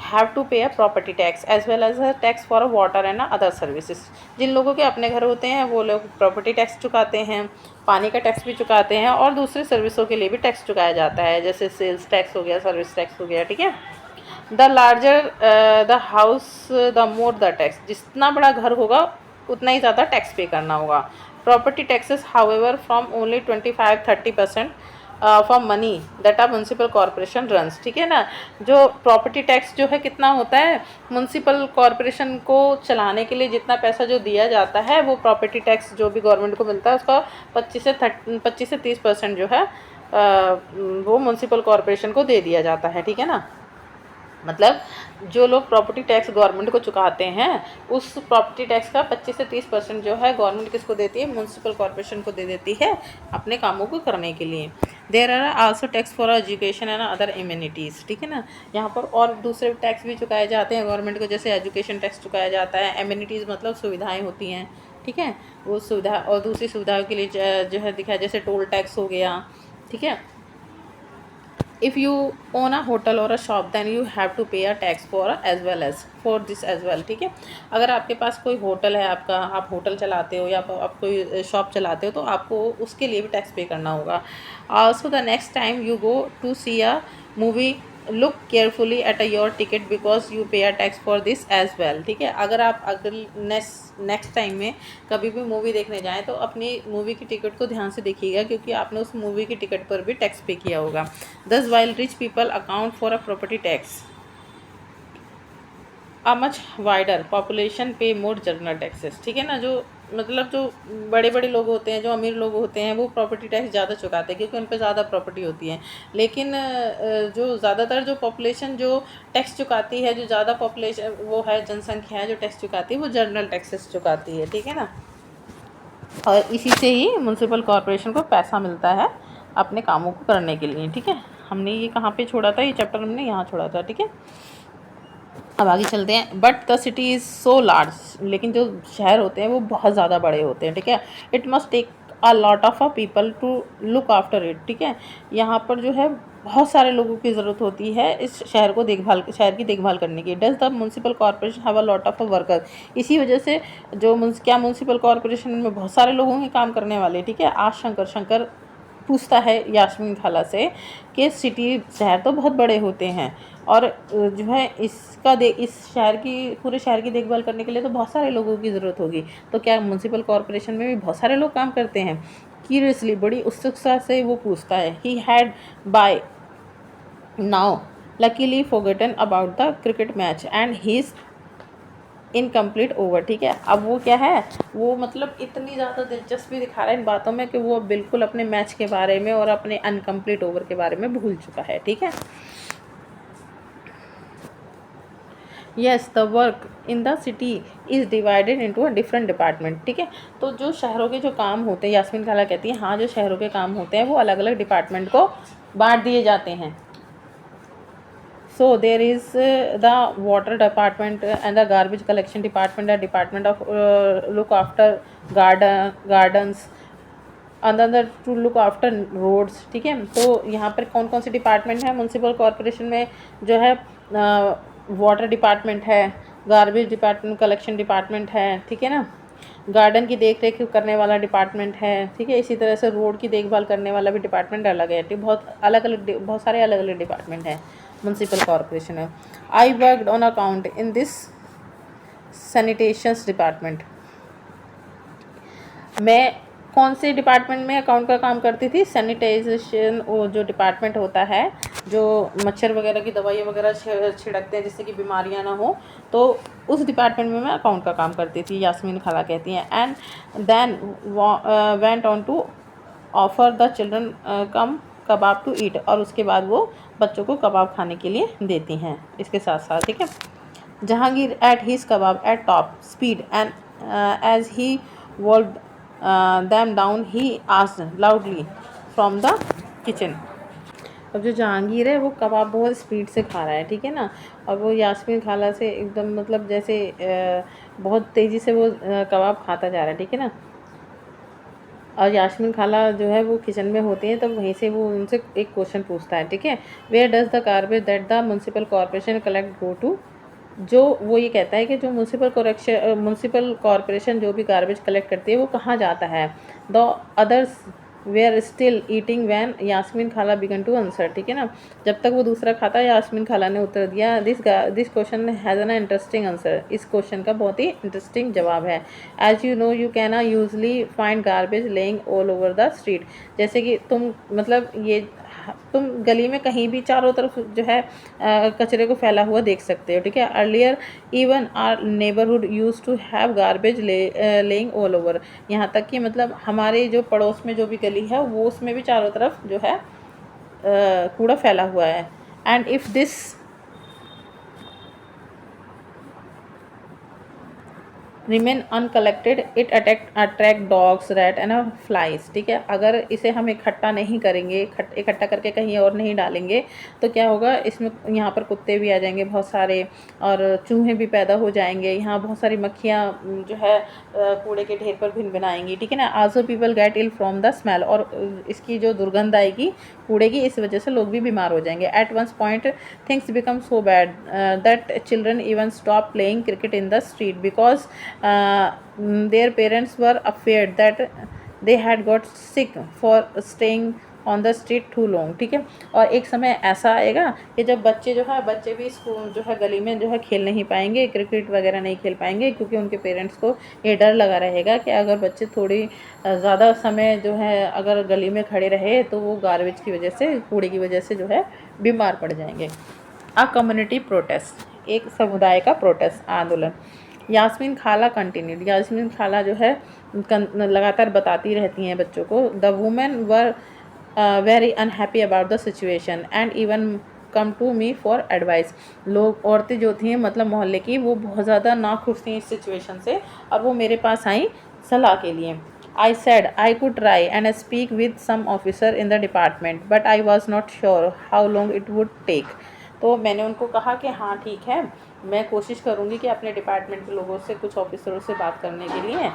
have to pay a property tax as well as a tax for water and other services. जिन लोगों के अपने घर होते हैं वो लोग प्रॉपर्टी टैक्स चुकाते हैं, पानी का टैक्स भी चुकाते हैं और दूसरी सर्विसों के लिए भी टैक्स चुकाया जाता है, जैसे सेल्स टैक्स हो गया, सर्विस टैक्स हो गया, ठीक है। The larger the house the more the tax, जितना बड़ा घर होगा उतना ही ज़्यादा टैक्स पे करना होगा। Property taxes however from only 25-30% for money that are municipal corporation runs, ठीक है ना। जो प्रॉपर्टी टैक्स जो है कितना होता है, म्यूनसिपल कॉरपोरेशन को चलाने के लिए जितना पैसा जो दिया जाता है वो प्रॉपर्टी टैक्स जो भी गवर्नमेंट को मिलता है उसका 25 से 30% जो है वो म्यूनसिपल कॉरपोरेशन को दे दिया जाता है, ठीक है ना। मतलब जो लोग प्रॉपर्टी टैक्स गवर्नमेंट को चुकाते हैं उस प्रॉपर्टी टैक्स का 25 से 30% जो है गवर्नमेंट किसको देती है, म्यूनसिपल कॉरपोरेशन को दे देती है अपने कामों को करने के लिए। There are also tax for education and other amenities, ठीक है ना। यहाँ पर और दूसरे टैक्स भी चुकाए जाते हैं गवर्नमेंट को, जैसे एजुकेशन टैक्स चुकाया जाता है। एमिनिटीज़ मतलब सुविधाएँ होती हैं, ठीक है, वो सुविधा और दूसरी सुविधाओं के लिए जो है दिखाया, जैसे टोल टैक्स हो गया, ठीक है। if you own a hotel or a shop then you have to pay a tax for this as well, ठीक है। अगर आपके पास कोई होटल है, आपका आप होटल चलाते हो या आप कोई शॉप चलाते हो तो आपको उसके लिए भी टैक्स पे करना होगा। also the next time you go to see a movie look carefully at your ticket because you pay a tax for this as well, ठीक है। अगर नेक्स्ट टाइम में कभी भी मूवी देखने जाएं तो अपनी मूवी की टिकट को ध्यान से देखिएगा क्योंकि आपने उस मूवी की टिकट पर भी टैक्स पे किया होगा। दस while rich people account for a property tax a much wider population पे मोर जनरल टैक्सेस, ठीक है ना। जो मतलब जो बड़े बड़े लोग होते हैं, जो अमीर लोग होते हैं वो प्रॉपर्टी टैक्स ज़्यादा चुकाते हैं क्योंकि उन पर ज़्यादा प्रॉपर्टी होती है। लेकिन जो ज़्यादातर जो पॉपुलेशन जो टैक्स चुकाती है, जो ज़्यादा पॉपुलेशन वो है, जनसंख्या है जो टैक्स चुकाती है, वो जनरल टैक्सेस चुकाती है, ठीक है ना। और इसी से ही म्यूनसिपल कॉरपोरेशन को पैसा मिलता है अपने कामों को करने के लिए, ठीक है। हमने ये कहाँ पे छोड़ा था, ये चैप्टर हमने यहाँ छोड़ा था, ठीक है। अब आगे चलते हैं। But the city is so large, लेकिन जो शहर होते हैं वो बहुत ज़्यादा बड़े होते हैं, ठीक है। It must take a lot of a people to look after it, ठीक है। यहाँ पर जो है बहुत सारे लोगों की ज़रूरत होती है इस शहर की देखभाल करने की। Does the municipal corporation have a lot of a worker, इसी वजह से जो क्या म्यूनसिपल कॉरपोरेशन में बहुत सारे लोगों के काम करने वाले, ठीक है। आज शंकर पूछता है यास्मीन खाला से कि शहर तो बहुत बड़े होते हैं और जो है इस पूरे शहर की देखभाल करने के लिए तो बहुत सारे लोगों की ज़रूरत होगी, तो क्या म्यूनसिपल कॉरपोरेशन में भी बहुत सारे लोग काम करते हैं। क्यूरियसली, बड़ी उत्सुकता से वो पूछता है। He had by now luckily forgotten about the cricket match and his incomplete over, ठीक है। अब वो क्या है, वो मतलब इतनी ज़्यादा दिलचस्पी दिखा रहा है इन बातों में कि वो बिल्कुल अपने मैच के बारे में और अपने अनकम्प्लीट ओवर के बारे में भूल चुका है, ठीक है। Yes the work in the city is divided into a different department, ठीक है। तो जो शहरों के जो काम होते हैं, यास्मीन खाला कहती है हाँ, जो शहरों के काम होते हैं वो अलग अलग डिपार्टमेंट को बांट दिए जाते हैं। So there is the water department and the garbage collection department, the department of look after gardens, another to look after roads, ठीक है। तो यहाँ पर कौन कौन से डिपार्टमेंट है म्यूनसिपल कॉरपोरेशन में, जो है वाटर डिपार्टमेंट है, गार्बेज डिपार्टमेंट, कलेक्शन डिपार्टमेंट है, ठीक है ना। गार्डन की देख रेख करने वाला डिपार्टमेंट है, ठीक है। इसी तरह से रोड की देखभाल करने वाला भी डिपार्टमेंट अलग है, बहुत सारे अलग अलग डिपार्टमेंट हैं म्यूनसिपल कॉरपोरेशन में। I worked on account in this sanitation department, मैं कौन से डिपार्टमेंट में अकाउंट का काम करती थी, सैनिटाइजेशन, वो जो डिपार्टमेंट होता है जो मच्छर वगैरह की दवाइयाँ वगैरह छिड़कते हैं जिससे कि बीमारियाँ ना हो, तो उस डिपार्टमेंट में मैं अकाउंट का काम करती थी, यास्मीन खाला कहती हैं। And then went on to offer the children come kebab to eat, और उसके बाद वो बच्चों को कबाब खाने के लिए देती हैं इसके साथ साथ, ठीक है। Jahangir ate his kebab at top speed and as he wolfed them down he asked loudly from the kitchen। अब जो जहांगीर है वो कबाब बहुत स्पीड से खा रहा है, ठीक है ना। और वो यास्मीन खाला से एकदम मतलब जैसे बहुत तेज़ी से वो कबाब खाता जा रहा है, ठीक है ना। और यास्मीन खाला जो है वो किचन में होती हैं, तब वहीं से वो उनसे एक क्वेश्चन पूछता है, ठीक है। Where does the garbage that the municipal corporation collect go to. जो वो ये कहता है कि जो म्युनिसिपल कॉरपोरेशन जो भी गार्बेज कलेक्ट करती है वो कहाँ जाता है। The others were still eating when Yasmin Khala began to answer, ठीक है ना। जब तक वो दूसरा खाता है यास्मीन खाला ने उत्तर दिया, this question has an interesting answer. इस क्वेश्चन का बहुत ही इंटरेस्टिंग जवाब है। As you know you can usually find garbage lying all over the street. जैसे कि तुम मतलब ये तुम गली में कहीं भी चारों तरफ जो है कचरे को फैला हुआ देख सकते हो, ठीक है। Earlier even our neighbourhood used to have garbage lying all over. यहाँ तक कि मतलब हमारे जो पड़ोस में जो भी गली है वो उसमें भी चारों तरफ जो है कूड़ा फैला हुआ है। And if this remain uncollected it attract dogs rat and flies, ठीक है। अगर इसे हम इकट्ठा नहीं करेंगे, इकट्ठा करके कहीं और नहीं डालेंगे तो क्या होगा, इसमें यहाँ पर कुत्ते भी आ जाएंगे बहुत सारे, और चूहे भी पैदा हो जाएंगे, यहाँ बहुत सारी मक्खियाँ जो है कूड़े के ढेर पर भिन भिनाएंगी, ठीक है ना। Also people get ill from the smell, और इसकी जो दुर्गंध आएगी कूड़े की, इस वजह से लोग भी बीमार हो जाएंगे। At once point things become so bad that children even stop playing cricket in the street because their parents were afraid that they had got sick for staying on the street too long, ठीक है। और एक समय ऐसा आएगा कि जब बच्चे भी स्कूल जो है गली में जो है खेल नहीं पाएंगे, क्रिकेट वगैरह नहीं खेल पाएंगे, क्योंकि उनके पेरेंट्स को ये डर लगा रहेगा कि अगर बच्चे थोड़ी ज़्यादा समय जो है अगर गली में खड़े रहे तो वो गार्बेज की वजह से, कूड़े की वजह से जो है बीमार पड़ जाएंगे। अ कम्युनिटी प्रोटेस्ट, एक समुदाय का प्रोटेस्ट आंदोलन। यास्मीन खाला कंटिन्यूड, यास्मीन खाला जो है लगातार बताती रहती हैं बच्चों को। The women were very unhappy about the situation and even come to me for advice. लोग, औरतें जो थी मतलब मोहल्ले की, वो बहुत ज़्यादा नाखुश थी इस सिचुएशन से, और वो मेरे पास आई सलाह के लिए। I said I could try and speak with some officer in the department but I was not sure how long it would take. तो मैंने उनको कहा कि हाँ ठीक है, मैं कोशिश करूँगी कि अपने डिपार्टमेंट के लोगों से, कुछ ऑफिसरों से बात करने के लिए,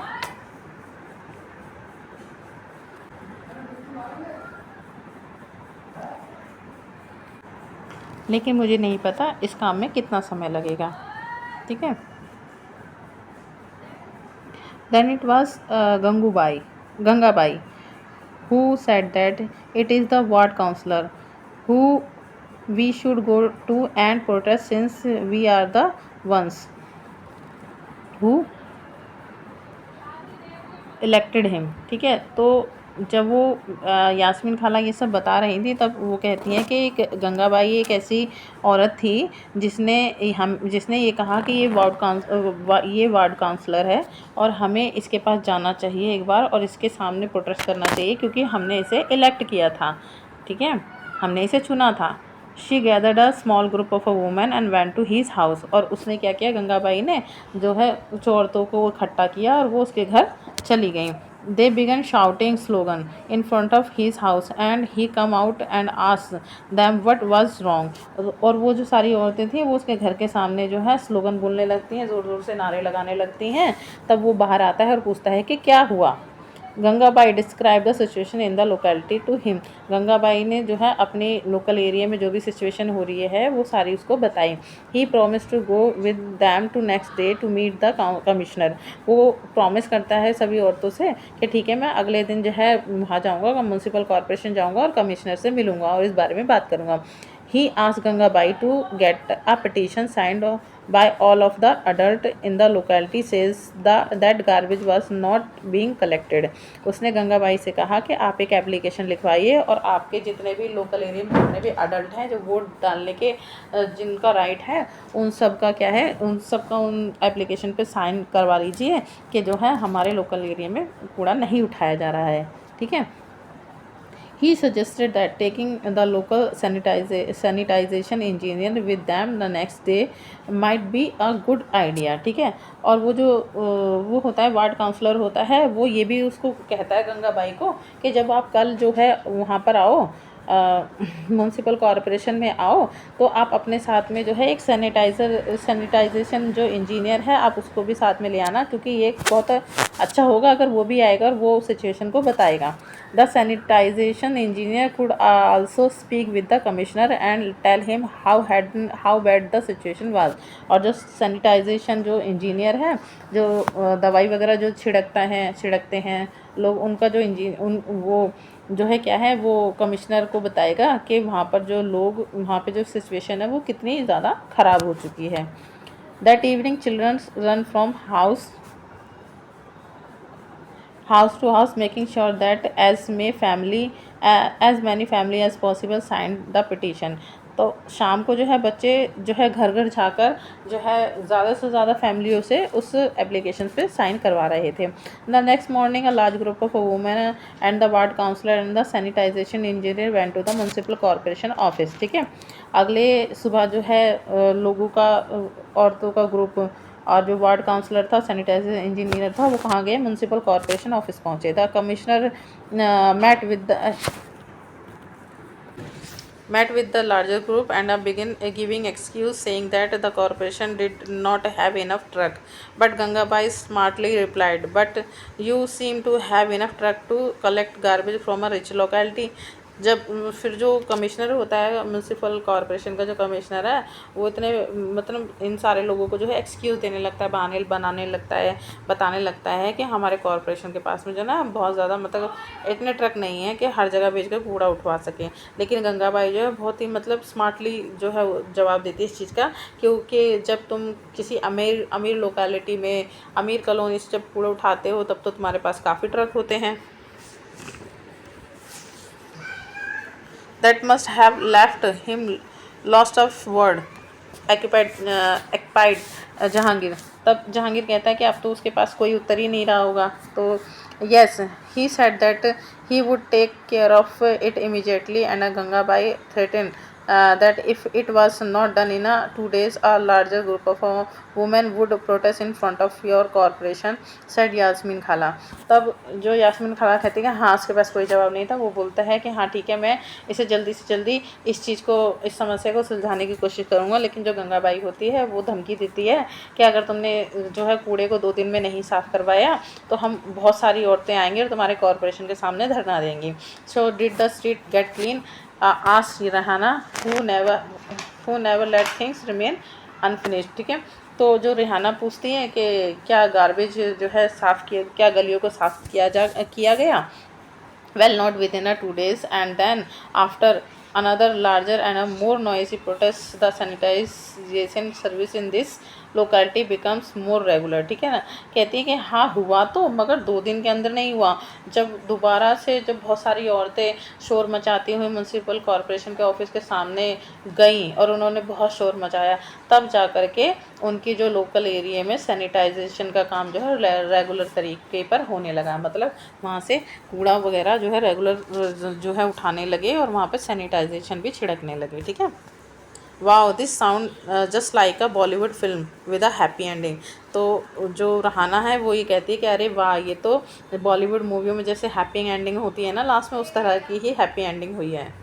लेकिन मुझे नहीं पता इस काम में कितना समय लगेगा, ठीक है। Then it was Gangabai who said that it is the ward councillor who we should go to and protest since we are the ones who elected him, ठीक है। तो जब वो यास्मीन खाला ये सब बता रही थी तब वो कहती हैं कि एक गंगाबाई एक ऐसी औरत थी जिसने ये कहा कि ये वार्ड काउंसलर है और हमें इसके पास जाना चाहिए एक बार और इसके सामने प्रोटेस्ट करना चाहिए, क्योंकि हमने इसे इलेक्ट किया था, ठीक है, हमने इसे चुना था। She gathered a small group of a women and went to his house, और उसने क्या किया, गंगाबाई ने जो है कुछ औरतों को इकट्ठा किया और वो उसके घर चली गई। They began shouting slogan in front of his house and he come out and asked them what was wrong. और वो जो सारी औरतें थी वो उसके घर के सामने जो है स्लोगन बोलने लगती हैं, ज़ोर ज़ोर से नारे लगाने लगती हैं। तब वो बाहर आता है और पूछता है कि क्या हुआ। Gangabai describe the situation in the locality to him. Gangabai ने जो है अपने लोकल एरिया में जो भी सिचुएशन हो रही है वो सारी उसको बताई। He promise to go with them to next day to meet the commissioner. वो प्रॉमिस करता है सभी औरतों से कि ठीक है, मैं अगले दिन जो है वहाँ जाऊँगा, म्यूनसिपल कॉरपोरेशन जाऊँगा और कमिश्नर से मिलूँगा और इस बारे में बात करूँगा। He asked Gangabai to get a petition signed by all of the adult in the locality says that garbage was not being collected. उसने गंगाबाई से कहा कि आप एक एप्लीकेशन लिखवाइए और आपके जितने भी लोकल एरिया में जितने भी अडल्ट हैं जो वोट डालने के जिनका राइट है, उन सब का क्या है, उन सब का उन एप्लीकेशन पे साइन करवा लीजिए कि जो है हमारे लोकल एरिया में कूड़ा नहीं उठाया जा रहा है, ठीक है। He suggested that taking the local sanitization engineer with them the next day might be a good idea, ठीक है। और वो जो वो होता है वार्ड काउंसलर होता है, वो ये भी उसको कहता है गंगाबाई को कि जब आप कल जो है वहाँ पर आओ म्यूनसिपल कॉरपोरेशन में आओ तो आप अपने साथ में जो है एक सैनिटाइजेशन जो इंजीनियर है आप उसको भी साथ में ले आना, क्योंकि ये बहुत अच्छा होगा अगर वो भी आएगा और वो सिचुएशन को बताएगा। The sanitization engineer could also speak with the commissioner and tell him how bad the situation was. और जो सैनिटाइजेशन जो इंजीनियर है, जो दवाई वगैरह जो छिड़कते हैं लोग, उनका जो वो जो है क्या है, वो कमिश्नर को बताएगा कि वहाँ पर जो लोग, वहाँ पे जो सिचुएशन है वो कितनी ज़्यादा ख़राब हो चुकी है। That evening children run from house to house, making sure that as many family as possible signed the petition। तो शाम को जो है बच्चे जो है घर घर जाकर जो है ज़्यादा से ज़्यादा फैमिलियों से उस एप्लीकेशन पे साइन करवा रहे थे। The next morning a large group of women and the ward councillor and the sanitization engineer went to the municipal corporation office. ठीक है, अगले सुबह जो है लोगों का, औरतों का ग्रुप और जो वार्ड काउंसलर था, सैनिटाइजर इंजीनियर था, वो कहाँ गए, म्यूनसिपल कॉरपोरेशन ऑफिस पहुँचे। The commissioner met with the larger group and begin giving excuse, saying that the corporation did not have enough truck. But Gangabai smartly replied, but you seem to have enough truck to collect garbage from a rich locality। जब फिर जो कमिश्नर होता है, म्यूनसिपल कॉरपोरेशन का जो कमिश्नर है, वो इतने मतलब इन सारे लोगों को जो है एक्सक्यूज़ देने लगता है, बहाने बनाने लगता है, बताने लगता है कि हमारे कॉरपोरेशन के पास में जो ना बहुत ज़्यादा मतलब इतने ट्रक नहीं है कि हर जगह भेज कर कूड़ा उठवा सकें। लेकिन गंगाबाई जो है बहुत ही मतलब स्मार्टली जो है जवाब देती है इस चीज़ का, क्योंकि जब तुम किसी अमीर लोकेलिटी में, अमीर कॉलोनी से जब कूड़ा उठाते हो तब तो तुम्हारे पास काफ़ी ट्रक होते हैं। That must have left him lost of word occupied Jahangir. तब जहांगीर कहता है कि अब तो उसके पास कोई उत्तर ही नहीं रहा होगा। तो yes, he said that he would take care of it immediately, and Gangabai threatened that if it was not done in 2 days, a larger group of women would protest in front of your corporation, said Yasmin खाला। तब जो यास्मीन खाला कहती है कि हाँ, उसके पास कोई जवाब नहीं था, वो बोलता है कि हाँ ठीक है, मैं इसे जल्दी से जल्दी इस चीज़ को, इस समस्या को सुलझाने की कोशिश करूँगा। लेकिन जो गंगाबाई होती है वो धमकी देती है कि अगर तुमने जो है कूड़े को 2 दिन में नहीं साफ़ करवाया तो हम बहुत सारी औरतें आएंगी और तुम्हारे कॉरपोरेशन के सामने धरना देंगी। So did the street gate clean, asked Rehana who never let things remain unfinished. ठीक है, तो जो रेहाना पूछती हैं कि क्या गार्बेज जो है साफ़ किया, क्या गलियों को साफ़ किया गया। Well, not within 2 days, and then after another larger and a more noisy protest, the sanitization service in this locality becomes more regular। ठीक है ना, कहती है कि हाँ हुआ तो, मगर 2 दिन के अंदर नहीं हुआ। जब दोबारा से जब बहुत सारी औरतें शोर मचाती हुई म्यूनसिपल कॉरपोरेशन के ऑफिस के सामने गईं और उन्होंने बहुत शोर मचाया, तब जा कर के उनकी जो लोकल एरिया में सैनिटाइजेशन का काम जो है रेगुलर तरीके पर होने लगा। मतलब वहाँ से कूड़ा वगैरह जो है रेगुलर जो है उठाने लगे और वहाँ पे सैनिटाइजेशन भी छिड़कने लगे। ठीक है, wow this sound just like a Bollywood film with a happy ending. तो जो रहाना है वो ये कहती है कि अरे वाह, ये तो बॉलीवुड मूवियों में जैसे हैप्पी एंडिंग होती है ना लास्ट में, उस तरह की ही हैप्पी एंडिंग हुई है।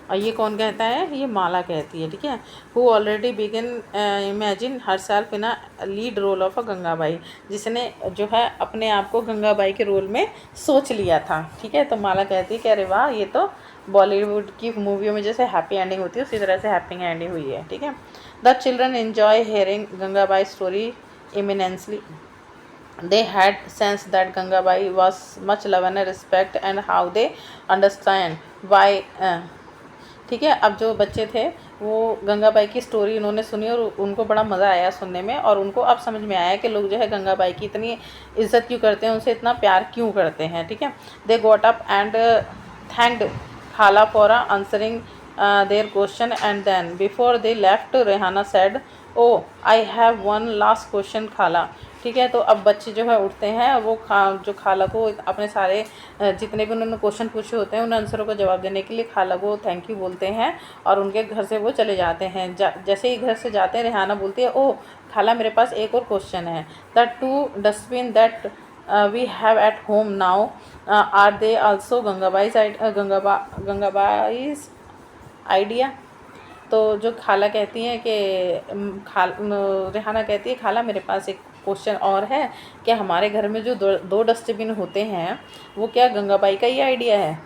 और ये कौन कहता है, ये माला कहती है। ठीक है, who already begin imagine herself in a lead role of a Gangabai, जिसने जो है अपने आप को गंगाबाई के रोल में सोच लिया था। ठीक है, तो माला कहती है कि अरे वाह, ये तो बॉलीवुड की मूवियों में जैसे हैप्पी एंडिंग होती है उसी तरह से हैप्पी एंडिंग हुई है। ठीक है, the children enjoy hearing Gangabai story immensely. They had sensed that Gangabai was much love and respect, and how they understand why ठीक है, अब जो बच्चे थे वो गंगाबाई की स्टोरी उन्होंने सुनी और उनको बड़ा मज़ा आया सुनने में, और उनको अब समझ में आया कि लोग जो है गंगाबाई की इतनी इज्जत क्यों करते हैं, उनसे इतना प्यार क्यों करते हैं। ठीक है, they got up and thanked खाला for answering their question, and then before they left Rehana said, oh I have one last question खाला। ठीक है, तो अब बच्चे जो है उठते हैं, वो जो खाला को अपने सारे जितने भी उन्होंने क्वेश्चन पूछे होते हैं उन आंसरों का जवाब देने के लिए खाला को थैंक यू बोलते हैं और उनके घर से वो चले जाते हैं। जैसे ही घर से जाते हैं, रेहाना बोलती है, ओह खाला, मेरे पास एक और क्वेश्चन है। The two dustbin that we have at home now, are they also Gangabai's idea? तो जो खाला कहती है कि रेहाना कहती है, खाला मेरे पास एक क्वेश्चन और है कि हमारे घर में जो दो डस्टबिन होते हैं वो क्या गंगाबाई का ही आइडिया है?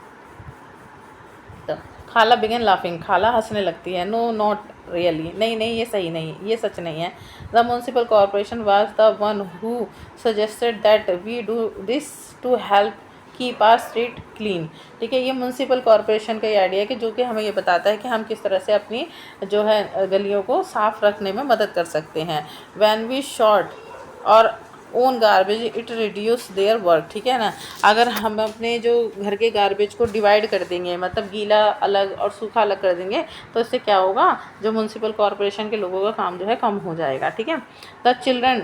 तो खाला बिगन लाफिंग, खाला हंसने लगती है, नो नॉट रियली, नहीं नहीं ये सही नहीं, ये सच नहीं है। The municipal corporation was the one who suggested that we do this to help keep our street clean. ठीक है, ये म्यूनसिपल कॉरपोरेशन का ये आइडिया है कि जो कि हमें ये बताता है कि हम किस तरह से अपनी जो है गलियों को साफ़ रखने में मदद कर सकते हैं। व्हेन वी शॉर्ट और own garbage it reduce their work. ठीक है ना, अगर हम अपने जो घर के गार्बेज को डिवाइड कर देंगे, मतलब गीला अलग और सूखा अलग कर देंगे, तो इससे क्या होगा, जो म्यूनसिपल कॉरपोरेशन के लोगों का काम जो है कम हो जाएगा। ठीक है, द चिल्ड्रन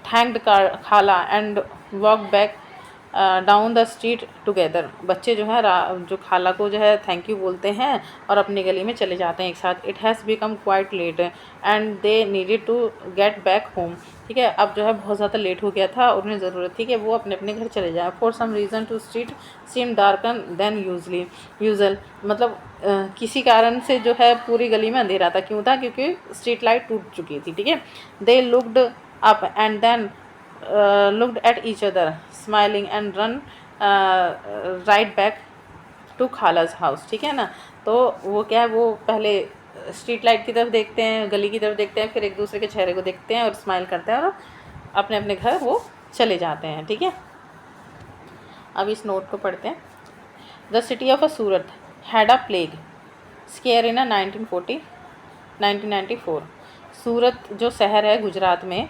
थैंक्ड खाला and walk back down the street together. बच्चे जो है जो खाला को जो है थैंक यू बोलते हैं और अपनी गली में चले जाते हैं एक साथ। It has become quite late and they needed to get back home. ठीक है, अब जो है बहुत ज़्यादा लेट हो गया था, उन्हें ज़रूरत थी कि वो अपने अपने घर चले जाएँ। For some reason to street seem darker than usual, मतलब किसी कारण से जो है पूरी गली में अंधेरा था। क्यों था? क्योंकि स्ट्रीट लाइट टूट चुकी थी। ठीक है, they looked up and then looked at each other smiling and run right back to खाला's house। ठीक है ना, तो वो क्या है, वो पहले स्ट्रीट लाइट की तरफ देखते हैं, गली की तरफ देखते हैं, फिर एक दूसरे के चेहरे को देखते हैं और स्माइल करते हैं और अपने अपने घर वो चले जाते हैं। ठीक है, अब इस नोट को पढ़ते हैं। The city of a Surat had a plague scare in 1994। Surat जो शहर है गुजरात में,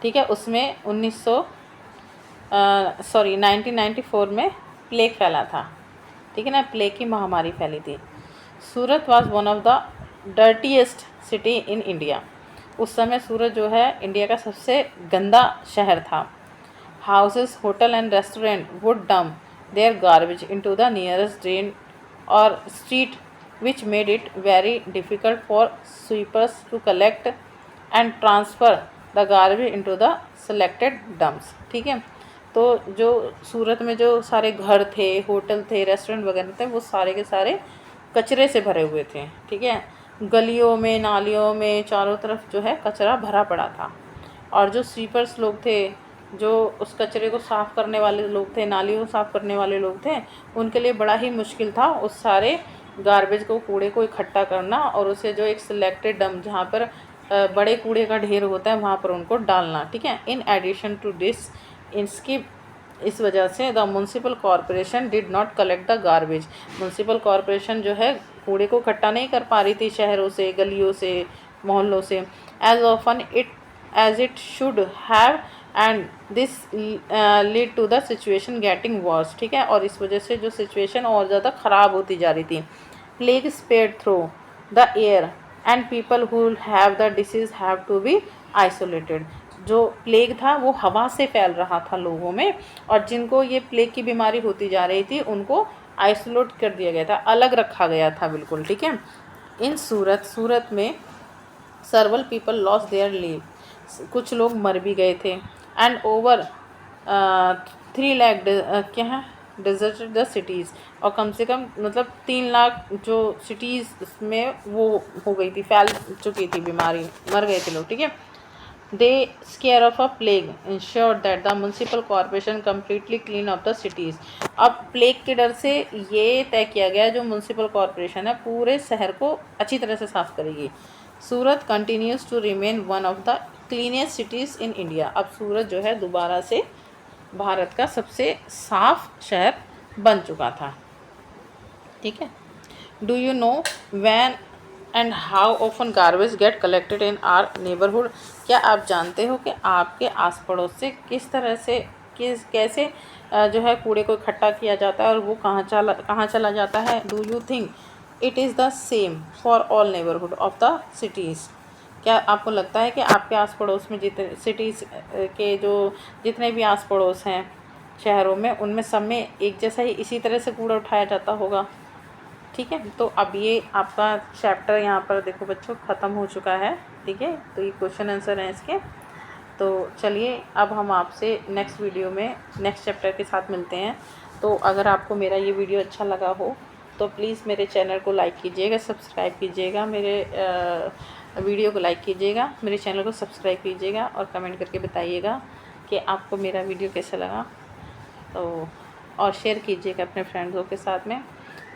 ठीक है, उसमें 1994 में प्लेग फैला था। ठीक है ना, प्लेग की महामारी फैली थी। Surat was one of the dirtiest city in India. उस समय सूरत जो है इंडिया का सबसे गंदा शहर था। Houses, hotel and restaurant would dump their garbage into the nearest drain और street which made it very difficult for sweepers to collect and transfer the garbage into the selected dumps। ठीक है, तो जो सूरत में जो सारे घर थे, होटल थे, रेस्टोरेंट वगैरह थे, वो सारे के सारे कचरे से भरे हुए थे। ठीक है, गलियों में, नालियों में चारों तरफ जो है कचरा भरा पड़ा था। और जो स्वीपर्स लोग थे, जो उस कचरे को साफ़ करने वाले लोग थे, नालियों को साफ़ करने वाले लोग थे, उनके लिए बड़ा ही मुश्किल था उस सारे गार्बेज को, कूड़े को इकट्ठा करना और उसे जो एक सिलेक्टेड डंप, जहाँ पर बड़े कूड़े का ढेर होता है, वहाँ पर उनको डालना। ठीक है, इन एडिशन टू दिस, इस वजह से the municipal corporation did not collect the garbage. Municipal corporation जो है कूड़े को इकट्ठा नहीं कर पा रही थी शहरों से, गलियों से, मोहल्लों से, as often as it should have, and this lead to the situation getting worse. ठीक है, और इस वजह से जो सिचुएशन और ज़्यादा ख़राब होती जा रही थी। Plague spread through the air and people who have the disease have to be isolated. जो प्लेग था वो हवा से फैल रहा था लोगों में, और जिनको ये प्लेग की बीमारी होती जा रही थी उनको आइसोलेट कर दिया गया था, अलग रखा गया था बिल्कुल। ठीक है, इन सूरत में सर्वल पीपल लॉस देयर लीव, कुछ लोग मर भी गए थे। एंड ओवर 3 लाख क्या है डिजर्टेड द सिटीज़, और कम से कम मतलब 3 लाख जो सिटीज़ में वो हो गई थी, फैल चुकी थी बीमारी, मर गए थे लोग। ठीक है, they scare of a plague insure that the municipal corporation completely clean of the cities. अब प्लेग के डर से ये तय किया गया जो म्यूनसिपल कॉरपोरेशन है पूरे शहर को अच्छी तरह से साफ़ करेगी। Surat continues to remain one of the cleanest cities in India. अब सूरत जो है दोबारा से भारत का सबसे साफ शहर बन चुका था। ठीक है, do you know when and how often garbage get collected in our neighbourhood. क्या आप जानते हो कि आपके आस पड़ोस से किस तरह से कैसे जो है कूड़े को इकट्ठा किया जाता है और वो कहाँ चला जाता है। Do you think it is the same for all neighbourhood of the cities. क्या आपको लगता है कि आपके आस पड़ोस में जितने सिटीज़ के जो जितने भी आस पड़ोस हैं शहरों में, उनमें सब में एक जैसा ही इसी तरह से कूड़ा उठाया जाता होगा। ठीक है, तो अब ये आपका चैप्टर यहाँ पर देखो बच्चों ख़त्म हो चुका है। ठीक है, तो ये क्वेश्चन आंसर है इसके। तो चलिए अब हम आपसे नेक्स्ट वीडियो में नेक्स्ट चैप्टर के साथ मिलते हैं। तो अगर आपको मेरा ये वीडियो अच्छा लगा हो तो प्लीज़ मेरे चैनल को लाइक कीजिएगा, सब्सक्राइब कीजिएगा, मेरे वीडियो को लाइक कीजिएगा, मेरे चैनल को सब्सक्राइब कीजिएगा और कमेंट करके बताइएगा कि आपको मेरा वीडियो कैसा लगा। तो और शेयर कीजिएगा अपने फ्रेंड्सों के साथ में।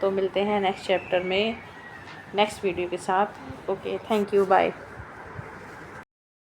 तो मिलते हैं नेक्स्ट चैप्टर में नेक्स्ट वीडियो के साथ। Okay, thank you, bye.